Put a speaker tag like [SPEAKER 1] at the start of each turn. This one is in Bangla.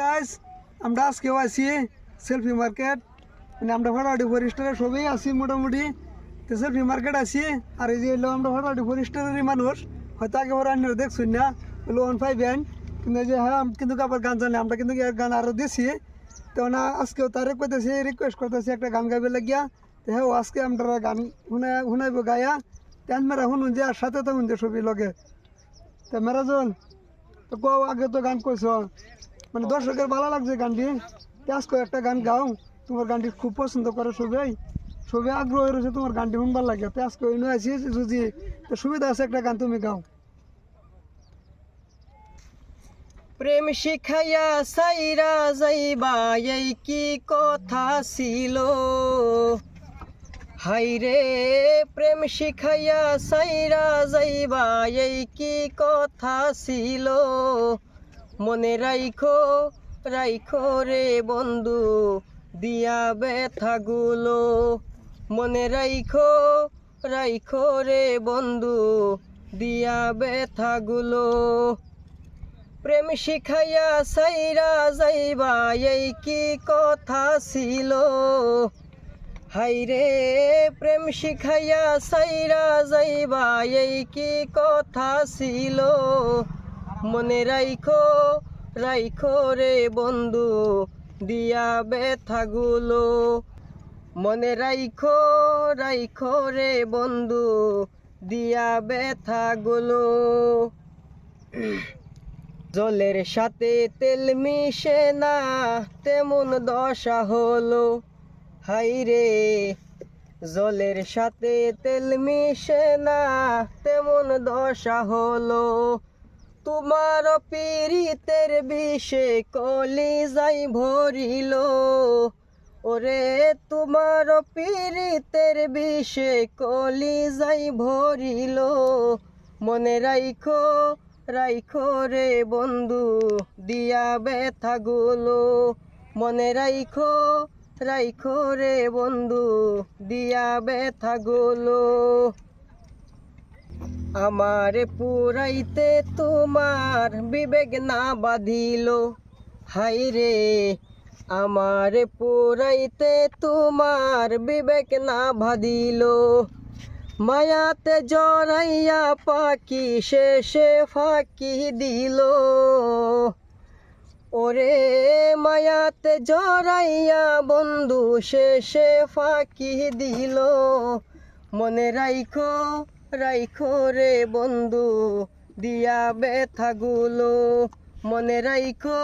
[SPEAKER 1] গাইস আমরা আজকেও আছি সেলফি মার্কেট, মানে আমরা ভাড়াটি ফরেস্টারে সবই আছি মোটামুটি। তো সেলফি মার্কেট আছি, আর এই যে এলো আমরা ভাড়াটি ফরেস্টারেরই মানুষ, হয়তো আগে বড় আন্নারা দেখছুন না, এলো 151। কিন্তু এই যে হ্যাঁ কিন্তু আবার গান জানি, আমরা কিন্তু এর গান আরও দিছি। তো না আজকেও তারে কইতেছি, রিকোয়েস্ট করতেছি একটা গান গাইবে লাগিয়া। তো হ্যাঁ আজকে আমরা গান শুনাইব গায়া। তেন মেরা শুনুন যে আর সাথে তখন যে ছবি লগে। তো মেরাজন তো কও, আগে তো গান কইছ, মানে দর্শকের ভালো লাগছে গানটি, আজকে একটা গান গাও। তোমার গানটি খুব পছন্দ করে সবাই, সবাই আগ্রহ রয়েছে তোমার গানটি শুনবার লাগে। তো আজকে ওই নয় যদি তো সুবিধা আছে একটা গান তুমি গাও।
[SPEAKER 2] প্রেম শিখাইয়া সাইরা যাইবা এই কি কথা ছিল, হাইরে প্রেম শিখাইয়া সাইরা যাইবা এই কি কথা ছিল। মনে রাইখো রাইখো রে বন্ধু দিয়া ব্যথাগুলো, মনে রাইখো রাইখো রে বন্ধু দিয়া ব্যথাগুলো। প্রেম শিখাইয়া সাইরা যাইবা এই কি কথা ছিল, হাইরে প্রেম শিখাইয়া সাইরা যাইবা এই কি কথা ছিল। মনে রাইখো রাইখো রে বন্ধু দিয়া ব্যথাগুলো, মনে রাইখো রাইখো রে বন্ধু দিয়া ব্যথাগুলো। জলের সাথে তেল মিশে না তেমন দশা হলো, হাইরে জলের সাথে তেল মিশে না তেমন দশা হলো। তোমার পীড়িতের বিষে কলিজাই ভরিল, ওরে তোমার পীড়িতের বিষে কলিজাই ভরিল। মনে রাইখো রাইখো রে বন্ধু দিয়া ব্যথাগুলো, মনে রাইখো রাইখো রে বন্ধু দিয়া ব্যথাগুলো। আমারে পুরাইতে তোমার বিবেক না বাঁধিল, হাইরে আমারে পুরাইতে তোমার বিবেক না বাঁধিল। মায়াতে জড়াইয়া পাখি শেষে ফাঁকি দিল, ওরে মায়াতে জড়াইয়া বন্ধু শেষে ফাঁকি দিল। মনে রাইখো রাইখো রে বন্ধু দিয়া ব্যথাগুলো, মনে রাইখো